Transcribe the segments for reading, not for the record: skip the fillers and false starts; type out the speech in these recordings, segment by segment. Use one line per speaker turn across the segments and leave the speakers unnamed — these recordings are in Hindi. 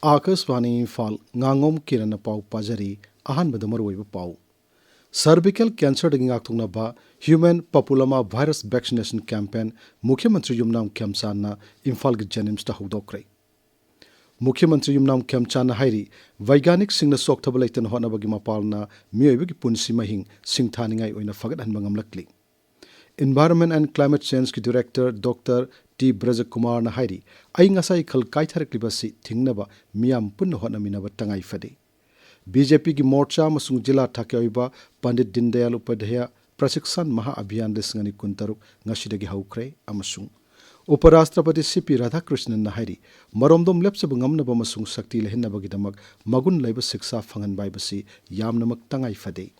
आकाशवाणी इम्फाल Ngangom Kiran पाउ पाजरी अहानबद मरुवैब पाउ सर्विकल कैंसर दगी ngakthoknaba human papilloma virus vaccination campaign मुख्यमंत्री युमनाम खेमचाना इम्फाल के जेनिम्स ता हौदोक्रे मुख्यमंत्री युमनाम खेमचाना हाइरी वैज्ञानिक सिंगना सोक्थब लेतन होनबगी मपालना मियोइबगी पुंसी महिंग सिंगथानिंगाई ओइना फगदहनबा ngamlakli Environment and Climate Change की director doctor T Braj Kumar ना हाइरी आई ngasai खल काइथारक्लिबसी थिंगनबा मियाम पुन्न होनमिनबा तंगाई फदे बीजेपी की मोर्चा मसुंग जिला थाकेओइबा पंडित दीनदयाल उपाध्याय प्रशिक्षण महा अभियान लिसंगनी कुंतरुक ngashidagi हौख्रे अमसुंग उपराष्ट्रपति सीपी राधाकृष्णन ना हाइरी मरोमदोम लेप्सब ngamnaba masung शक्ति लेहनबगीदमक मगुन लैब शिक्षा फंगनबाइबसी यामनमक तंगाई फदे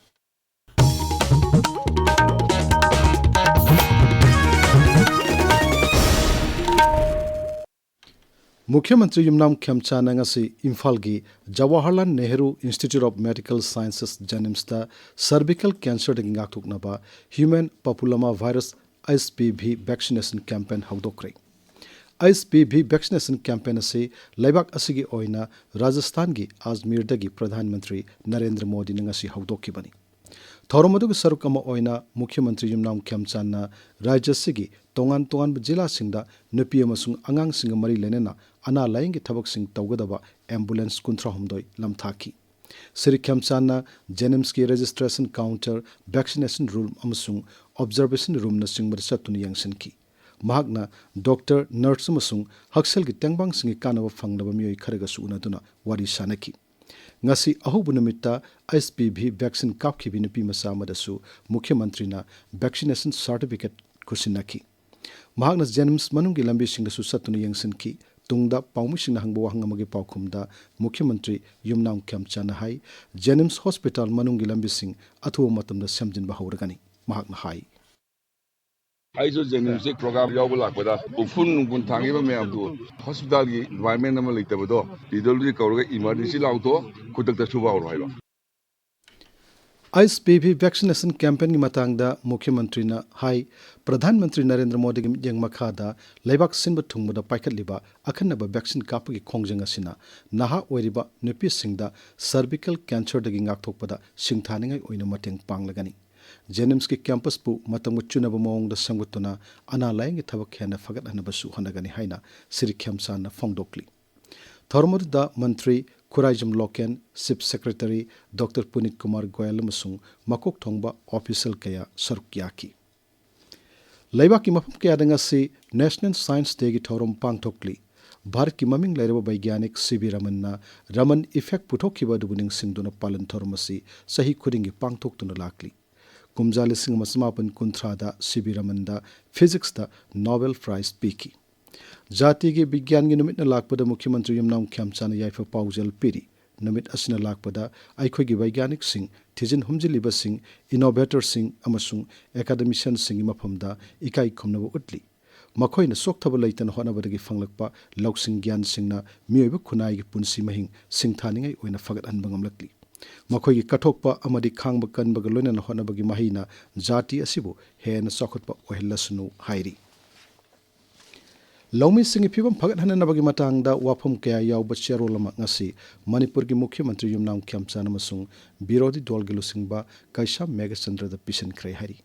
मुख्यमंत्री युमनाम खेमचाना ngasi इम्फाल की Jawaharlal Nehru institute of medical sciences जेनिम्सता सर्विकल कैंसर दगी ngakthoknaba human papilloma virus HPV vaccination campaign हौदोक्रे HPV वैक्सीनेशन कैंपेन असे लैबाक असिगी ओइना राजस्थान की अजमेर दगी प्रधानमंत्री नरेंद्र मोदी ने ngasi हौदोक्खिबनी थौरमदुग सरुक अमा ओइना मुख्यमंत्री युमनाम खेमचाना राज्य सिगी तोंगान तोंगान जिला सिंगदा नुपी अमसुंग अंगांग सिंग मरी लेनेना अना लाइंग थबक सिंग तौगदबा एम्बुलेंस कुंथ्रा हमदोय लमथाकी श्री खेमचाना जेनिम्स की रजिस्ट्रेशन काउंटर वैक्सीनेशन रूम अमसुंग ऑब्जर्वेशन रूम न सिंगबर सतुन यंगसनकी महागना डॉक्टर नर्स अमसुंग हक्सेल की तेंगबांग सिंग कानब फंगनब मियोय खरगसु उनदुना वारी सानकी ngasi ahubu numitta HPV vaccine kapkhibi nupi masa amadasu मुख्यमंत्रीना वैक्सीनेशन सर्टिफिकेट खुसिनकी महागना जेनिम्स मनुंगी लंबी सिंगसु सतुन यंगसनकी तुंगदा पाउमिसिंग हंगबो हंगमगे पाउखुमदा मुख्यमंत्री युमनाम खेमचाना हाई जेनिम्स हॉस्पिटल मनुंगी लंबी सिंग अथुव मतमदा समजिनबा हौरगनी महागना हाई
आइजो जेनिम्स प्रोग्राम याव लापदा उफुन नुपुन थांगेबा मैमदु हॉस्पिटल की एनवायरनमेंट अमा लेतबदो लीडरली कौरगा इमरजेंसी लाउतो खुदकता सुबा और हाइबा
HPV वैक्सीनेशन कैंपेन की मतंगदा मुख्यमंत्री ना हाई प्रधानमंत्री नरेंद्र मोदी की यंग मखादा लेबाक सिंब थुंगबदा पाइखतलिबा अखन्नबा वैक्सीन कापगी खोंजंग असिना नहा ओइरिबा नुपी सिंगदा सर्विकल कैंसर दगी ngakthokpada सिंगथानिंgai ओइना मतेंग पांगलगनी जेनिम्स की कैंपस पु मतंग चुनब मोंग संगुतुना अना लाइंग थबक हेना फगत हनबसु हनगनी हाइना श्री खेमचाना फोंगदोक्ली थौरमदुदा मंत्री Khuraijam Loken chief secretary doctor Puneet Kumar Goel मसुंग मकोक थोंगबा ऑफिशियल कया सरुकियाकी लैबाक की मफम कया दंगसी नेशनल साइंस डे की थौरम पांगथोक्ली भारत की ममिंग लैरब वैज्ञानिक सीबी रमन्ना रमन इफेक्ट पुथोखिबा दुबुनिंग सिंगदुना पालन थौरमसी सही खुदिंगी पांगथोक्तुना लाकली कुमजा लिसिंग मसमापन कुंथ्रादा सीबी रमन्दा फिजिक्स दा नोबेल प्राइज पीकी जाति की विज्ञान की नुमित लापद मुख्यमंत्री युमनाम खेमचाना याइफ पाउजल पीरी नुमित असिना लापद आइखोई की वैज्ञानिक सिंह थिजिन हुमजिलिबा सिंह इनोवेटर सिंह अमसुंग एकाडेमिशियन सिंह मफमदा इकाई खमनब उतली मखोइना सोक्थब लैतन होनबदगी फंगलकपा लौसिंग ज्ञान सिंहना मियोइब खुनाई की पुंसी महिंग सिंगथानिंgai ओइना फगत हनबा ngamlakli मखोई कठोकपा अमदी खांगब कनबग लोइना होनबगी महिना जाति असिबु हेन सखुतपा ओहलसनु हाइरी लौमी सिंह फिबम फगत हननबगी मतंगदा वाफम कया यावब चेरोलमा ngasi मणिपुर की मुख्यमंत्री युमनाम खेमचाना मसुंग विरोधी दल गे लुसिंगबा कैसा मेघचंद्रदा पिसन खरे हारी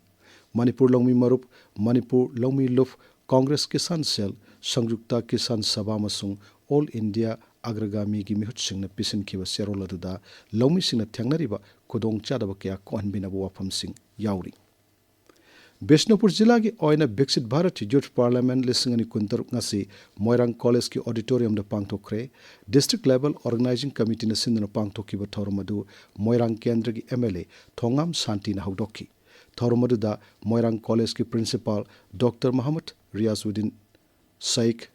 मणिपुर लौमी मरुप मणिपुर लौमी लुफ कांग्रेस किसान सेल संयुक्ता किसान सभा मसुंग ऑल इंडिया अग्रगामी की मिहुत सिंह पिसन खिब चेरोलदुदा लौमी सिंह थेंगनरिबा खुदोंग चादब कया कोहनबिनब वाफम सिंह यावरी बिष्णुपुर जिला की ओइना विकसित भारत यूथ पार्लियामेंट लिसिंगनी कुंतरुक ngasi मोइरांग कॉलेज की ऑडिटोरियम द पांगथोक्रे डिस्ट्रिक्ट लेवल ऑर्गेनाइजिंग कमिटी ने सिंधन पांगथोक्किबा थौरमदु मोइरांग केंद्र की एमएलए थोंगाम शांति न हौदोक्खी थौरमदुदा मोइरांग कॉलेज की principal doctor Mohammad Riyazuddin Sheikh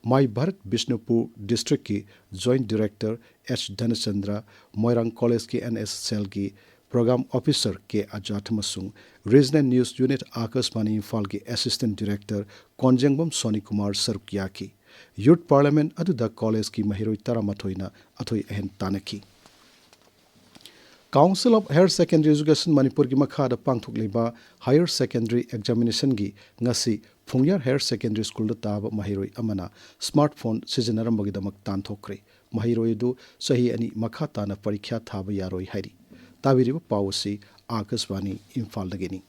my Bharat Bishnupur district की joint director H Dhanachandra Moirang college की एनएस सेल की प्रोग्राम ऑफिसर के आजाद मसुंग regional news unit Akashvani Imphal की असिस्टेंट डायरेक्टर कोंजेंगबम सोनी कुमार सरुकियाकी यूथ पार्लियामेंट अदुदा कॉलेज की महिरोई तरामथोइना अथोई अहन तानकी Council of Higher Secondary Education Manipur ki makhada pangthokliba Higher Secondary Examination gi ngasi Phungyar Higher Secondary School da taba mahiroi amana smartphone sizinarambagi tanthokre mahiroi du sahi ani makha tana parikya thaba yaroi hairi tabiriba pawsi Akaswani Imphal dagini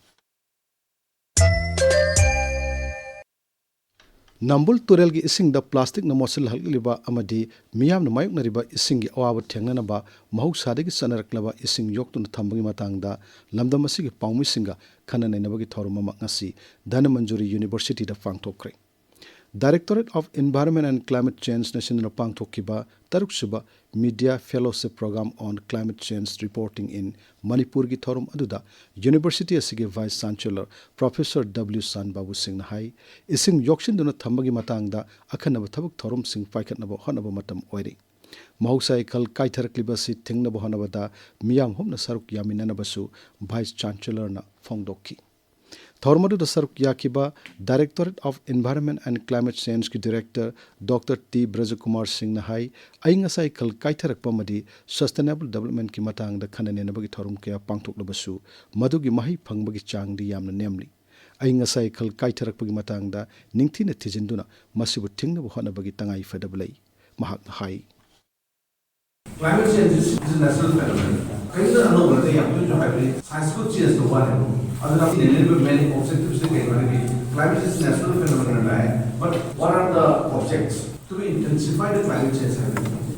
Nambul Turel gi ising da plastic na mosil halgliba amadi miyam na mayuk nariba ising gi awabu thengna ba mahusada gi sanaraklaba ising yoktun thambagi matangda lamdam asigi pawmi singa khana nainabagi thoruma ngasi Dhanmanjuri University da pangthokre Directorate of Environment and Climate Change National Pangthokiba Taruksuba Media Fellowship Program on Climate Change Reporting in Manipur gi thorum aduda University asige Vice Chancellor Professor W. San Babu Singh Hai ising yokshin duna thambagi matangda akhanaba thabuk thorum sing paikhatnaba honaba matam oiri Mahusai kal kaitharakliba si thingnaba honabada miyam homna saruk yaminanabasu Vice Chancellor na phongdokki Thormadu da saruk yakiba Directorate of Environment and Climate Change ki Director Dr. T. Brajakumar Singh Nahai ainga cycle kaitharakpa madi Sustainable Development ki matang da khanane nabagi thorum kaya pangthoknabasu madugi mahi phangbagi changdi yamna nemli ainga cycle kaitharakpa gi matang da ningthina thijinduna masibu thingnabu honabagi tangai fadablai mahak hai
Climate change is a natural phenomenon. कई तरह लोग बोलते हैं कि जो है साइंस को चेंज हुआ है अगर आप इन्हें भी मैंने ऑब्जेक्टिव्स से कह रहे हैं कि climate is natural phenomenon है but what are the objects to be intensify the climate change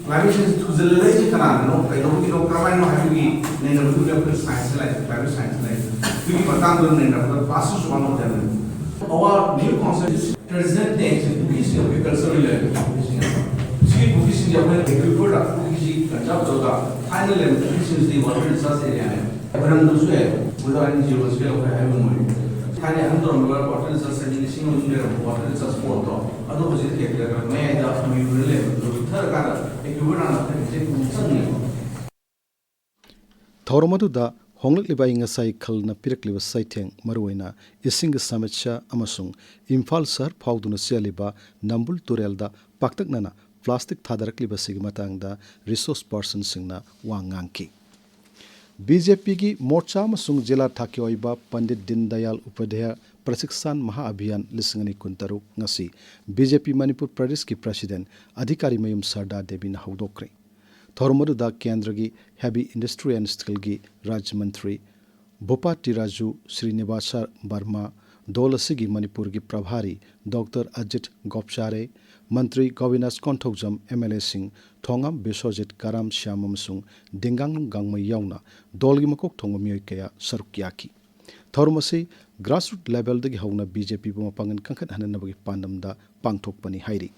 climate change to the level के कारण नो कई लोग की लोग क्रमाएं नो है कि नहीं ना तो अपने science life climate science life क्योंकि बताऊं तो नहीं ना मतलब pass one of them our new concept is present tense किसी of cultural level किसी किसी जब मैं equivalent किसी जब होगा final level since the water resource area है अबरम दूसरे उदाहरण जीरो स्केल का है वो खाने हम तो हम लोग वाटर रिसोर्स से जिन सिंगल यूनिट वाटर रिसोर्स को तो अदो कुछ के अगर मैं ऐसा हम यूनिट ले तो थर का एक यूनिट आना है जिसे कुछ नहीं
Thormadu da honglakliba inga sai khalna pirakliba saitheng maruina ising samecha amasung Imphal sar phauduna sialiba Nambul Turel da paktaknana plastic thadarakliba sigmatangda resource person singna wangangki BJP की मोर्चा अमसुंग जिला थाकी ओइबा पंडित दीनदयाल उपाध्याय प्रशिक्षण महाअभियान लिसिंगनी कुंतरुक ngasi BJP Manipur Pradesh की प्रेसिडेंट अधिकारी मयुम सरदा देवी न हौदोक्रे थोरमदुदा केंद्र की हेवी इंडस्ट्री एंड स्टील की राज्य मंत्री भोपाटी राजू श्रीनिवास वर्मा दोलसिगी मणिपुर की प्रभारी डॉक्टर अजित गोपचारे मंत्री गोविनास कोंथोजम MLA सिंह थोंगम बिश्वजित कराम श्याम अमसुंग दिंगांग गांगमै यावना दोलगी मकोक थोंग मियोय कया सरुक याकी थोरमसी ग्रासरूट लेवल दगी हौना BJP बु मपांगन कंखत हननबगी पांडमदा पांगथोकपनी हाइरी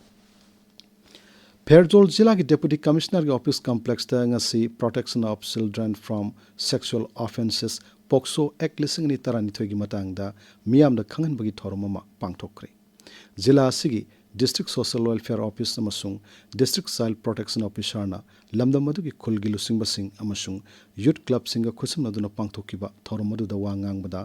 फेरजोल जिला की डेप्यूटी कमिश्नर के office complex ngasi protection of children from sexual offences POCSO act लिसिंग नि तरनिथोय की मतंगदा मियाम द खंगनबगी थोरममा पांगथोकरे जिला असिगी डिस्ट्रिक्ट सोशल वेलफेयर ऑफिस अमसुंग डिस्ट्रिक्ट चाइल्ड प्रोटेक्शन ऑफिसर ना लमदम मदुगी खुलगी लुसिंग बसिंग अमसुंग यूथ क्लब सिंग खुसम नदुना पांगथोकिबा थोरम मदुदा वांगांगबदा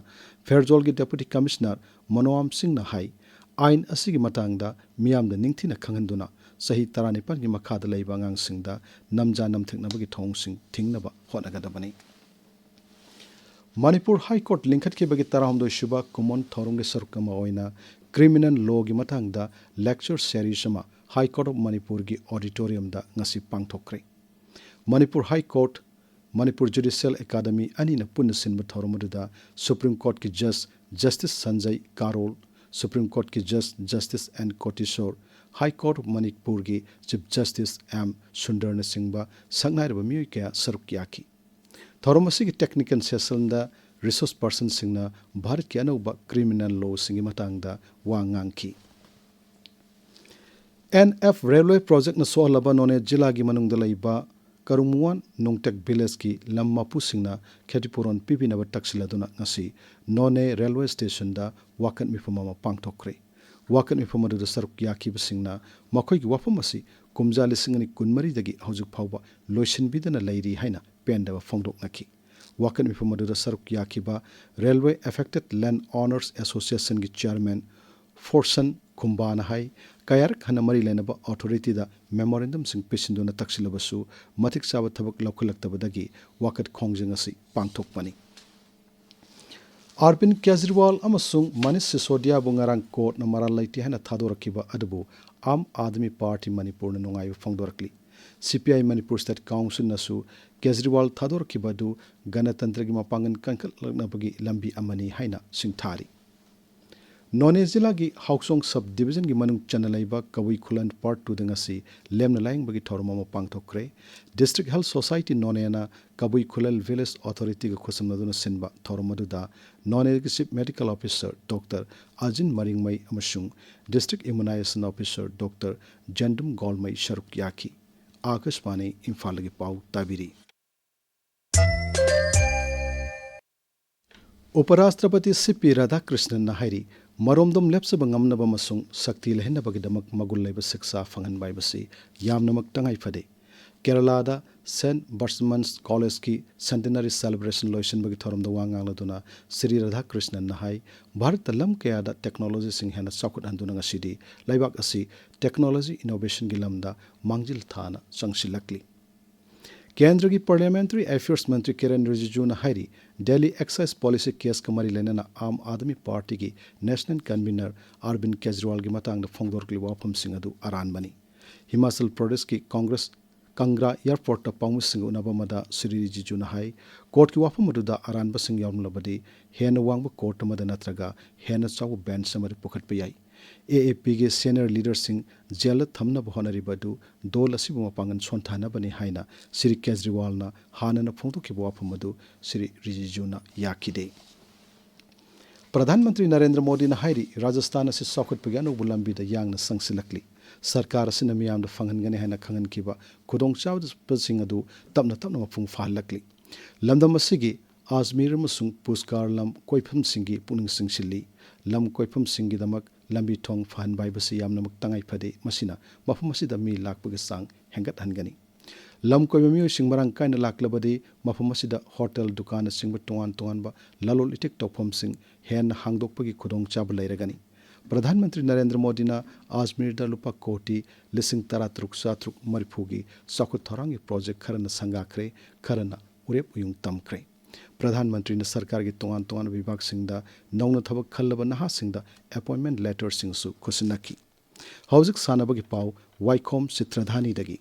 फेरजोल की डेप्यूटी कमिश्नर मनोआम सिंह ना हाई आइन असिगी मतंगदा मियाम द निंगथिना खंगनदुना सही तरानिपान की मखादा लैबा अंगांगसिंगदा नमजा नमथेकनबगी थोंगसिंग थिंगनबा होनागदबनी Manipur High Court लिंखत के बगी तराहमदो शुबा कुमन थोरंगे सरकमा ओइना क्रिमिनल लॉ की मतंगदा लेक्चर सीरीज अमा हाई कोर्ट ऑफ मणिपुर की ऑडिटोरियम दा ngasi पांगथोकरे Manipur high court Manipur judicial academy अनि न पुन सिनब थोरमदुदा सुप्रीम कोर्ट की जज justice Sanjay Karol supreme court की जज justice N Kotiswar high court of Manipur की चीफ जस्टिस एम सुंदरन सिंहबा संगनाइरब मियोय कया सरुक याकी थोरमसी की टेक्निकल सेशन दा रिसोर्स पर्सन सिंगना भारत की अनौबा क्रिमिनल लॉ सिंगी मतंगदा वांगांकी NF रेलवे प्रोजेक्ट न सोहलबा नोने जिला की मनुंगदा लैबा करुमुआन नोंगटेक विलेज की लम्मापु सिंगना खेतिपुरन पिपिनब तक्सिलदुना ngasi नोने रेलवे स्टेशन दा वाकन मिफमा पांगथोकरे वाकन मिफमदुदा सरुक याकी सिंगना मखोय की वफम असि कुमजा लिसिंगनि कुनमरी दगी हौजुक फावबा लोइसिनबिदना लैरी हाइना पेंडब फोंदोकनखी वाकन मिफमदुदा सरुक याकीबा railway affected land owners association की चेयरमैन फोर्सन खुम्बाना हाई कयारक हना मरी लेनबा अथॉरिटी दा मेमोरेंडम सिंग पिसिंदुना तक्सिलबसु मथिक चाब थबक लौखलक्तबदगी वाकत खोंगजिंग असि पांगथोकपनी अरविंद केजरीवाल अमसुंग मनीष सिसोदिया बुंगारंग कोर्ट न मराल लैति हना थादोरकिबा अदबु आम आदमी पार्टी मणिपुर न नुंगाइब फोंदोरकली CPI मणिपुर स्टेट काउंसिल नसु केजरीवाल थादोरकिबदु गणतंत्र की मपांगन कंखलनबगी लंबी अमनी हाइना सिंगथारी नोने जिला की हाउसोंग सब डिवीजन की मनुंग चनलाइबा कवई खुलन पार्ट 2 दंगसी लेमना लाइंग बगी थोरमम पांगथोकरे डिस्ट्रिक्ट हेल्थ सोसाइटी नोनेना कवई खुलल विलेज अथॉरिटी के खुसमनदुना सिनबा थोरमदुदा नोने की chief medical officer doctor Ajin Maringmei अमसुंग district immunisation officer doctor Jandum Golmei शरुक याकी आकाशवाणी इम्फाल की पाउ ताबिरी उपराष्ट्रपति CP Radhakrishnan हाइरी मरोमदम लेप्सब ngamnaba masung sakti lehenabagidamak magul laiba siksa fanganbai basi yamnamak tangai phade Kerala da St. Bartman's College ki centenary celebration loisin bagi thorom da wangangladuna Sri Radhakrishnan nahai Bharat lam kaya da technology sing hena sakut anduna ngasidi laibak asi technology innovation gi lamda mangjil thana changsilakli केंद्र की पार्लियामेंट्री अफेयर्स मंत्री किरण रिजिजू ने हाइरी दिल्ली एक्साइज पॉलिसी केस कमरी लेना आम आदमी पार्टी की नेशनल कन्वीनर अरविंद केजरीवाल की मतंग फोंदोरकली वाफम सिंह अदु अरानबनी हिमाचल प्रदेश की कांग्रेस कंगरा एयरपोर्ट पाउंग सिंह उनबमदा श्री रिजिजू ने हाई कोर्ट की वाफम अदुदा अरानब सिंह यावलबदी हेन वांग कोर्ट मद नत्रगा हेन चाव बेंच समरी पुखटप याई AAP के सीनियर लीडर सिंह जेल थमनब होनरिबदु दोल असिबु मपांगन सोंथानबनी हाइना श्री केजरीवाल ना हानन फोंदोखिब वाफमदु श्री रिजिजूना याखिदे प्रधानमंत्री नरेंद्र मोदी ने हाइरी राजस्थान से सौखटपगी अनौब लंबीदा यांगना संगसिलकली सरकार असना मियामदा फंगनगने हाइना खंगनखिबा खुदोंचाबसिंग अदु तपना तपना मफुंग फाहलकली लमदम असिगी आजमीर अमसुंग पुष्कार लम कोइफम सिंगी पुनिंग सिंगसिली लम कोइफम सिंगी दमक लंबी थोंग फहन बाइबसी यामनमक तंगाई फदे मसिना मफम मसिदा मी लाकपगे सांग हेंगत हनगनी लम कोइब मियो सिंग मरंग काइन लाकलबदे मफम मसिदा होटल दुकान सिंग तोंगान तोंगानबा लालोल इटेक तोफम सिंग हेन हांगदोकपगी खुदोंग चाब लैरगनी प्रधानमंत्री नरेंद्र मोदी ना अजमेर दा लुपा कोटी लिसिंग 13,730 मरिफुगी सखुत थोरांगी प्रोजेक्ट खरना संगाखरे खरना उरेप उयुंग तमखरे प्रधानमंत्री ने सरकार की तोंगान तोंगान विभाग सिंगदा नौना थबक खल्लब नहा सिंगदा appointment letter सिंगसु खुसिनकी हौजिक सानबगी pav वाइखोम चित्रधानी दगी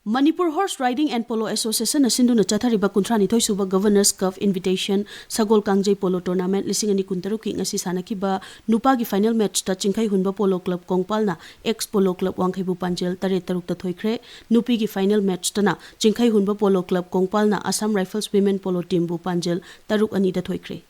Manipur Horse Riding and Polo Association asinduna chathariba kuntrani thoisuba Governors Cup Invitation Sagol Kangjai Polo Tournament 2023 ki ngasi sanakiba nupa gi final match ta chingkhai hunba Polo Club Kongpalna ex Polo Club Wangkhaibu Panjel 3-3 ta thoikre nupi gi final match tana chingkhai hunba Polo Club Kongpalna Assam Rifles Women Polo Team bu Panjel 3-2 ta thoikre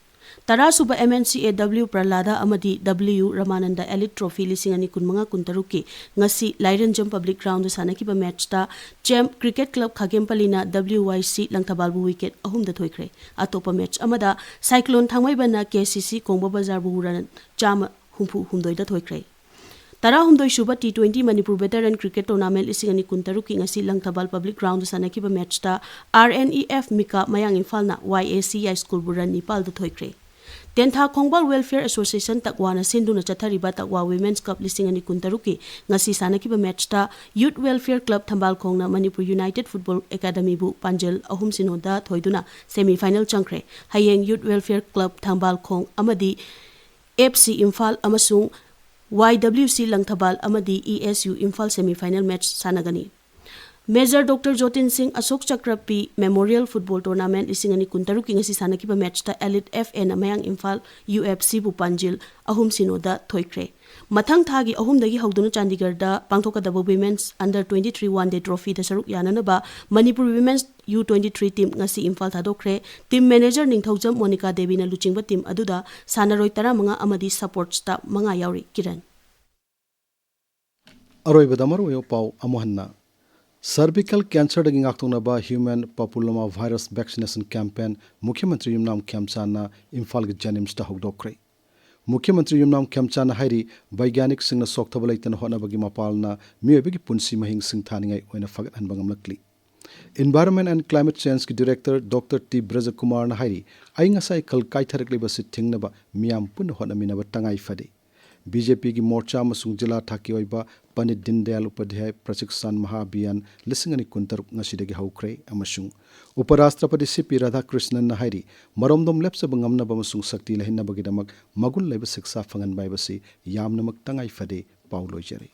Tarasuba MNCAW Pralada Amadi W Ramananda Elite Trophy 2015 ki ngasi Lairanjam Public Ground da sanakiba match ta Gem Cricket Club Khagempalina WYC Langthabalbu wicket ahum da thoikre atopa match amada Cyclone Thangmaibana KCC Kongba Bazar bu ran chama humpu humdoi da thoikre Tara humdoi suba T20 Manipur Veteran Cricket Tournament 2023 ki ngasi Langthabal Public Ground da sanakiba match ta RNEF Mika Mayang Imphal na YAC High School buran Nepal da thoikre Tentha Khongbal Welfare Association takwana sinduna chathariba takwa Women's Cup 2023 ki ngasi sanakiba match ta Youth Welfare Club Thambal Khongna Manipur United Football Academy bu Panjel ahum sinoda thoiduna semi final changkre hayeng Youth Welfare Club Thambal Khong amadi FC Imphal amasung YWC Langthabal amadi ESU Imphal semi final match sanagani Major Dr. Jotin Singh Ashok Chakra P Memorial Football Tournament 2023 ki ngasi sanakiba match ta Elite FN Mayang Imphal UFC bu Panjil ahum sinoda thoikre mathang thagi ahum dagi hawduna Chandigarh da pangthokadaba Women's Under 23 One Day Trophy da saruk yananaba Manipur Women's U23 team ngasi Imphal thadokre team manager Ningthaujam Monica Devi na luchingba team aduda sanaroi 15 amadi support staff 5 yauri Kiran
अरोइबदा मरोयो पाव अमोहन्ना Cervical cancer daging aktonaba human papilloma virus vaccination campaign मुख्यमंत्री युमनाम खेमचाना इम्फाल के जनिम्स ता हौदोक्रे मुख्यमंत्री युमनाम खेमचाना हाइरी वैज्ञानिक सिंगना सोक्थबा लैतन होनबगी मपालना मियोबगी पुंसी महिंग सिंग थानिंगाई ओइना फगत हनबंगमलकली Environment and Climate Change ki Director Dr. T. Brajakumar na hairi ai ngasai kal kaitharak liba si thingnaba miyam pun honaminaba tangai fade. BJP ki morcha amasung jila thaki oiba Pandit Dindayal Upadhyay Prachikshan Mahabhiyan lisingani kuntaruk ngasidagi haukre amasung Uparashtrapati C.P. Radhakrishnan na hairi maromdom lepsaba ngamnaba amasung sakti lahinnabagidamak magul laiba siksa fangan baibasi yamnamak tangai fade pauloi jari.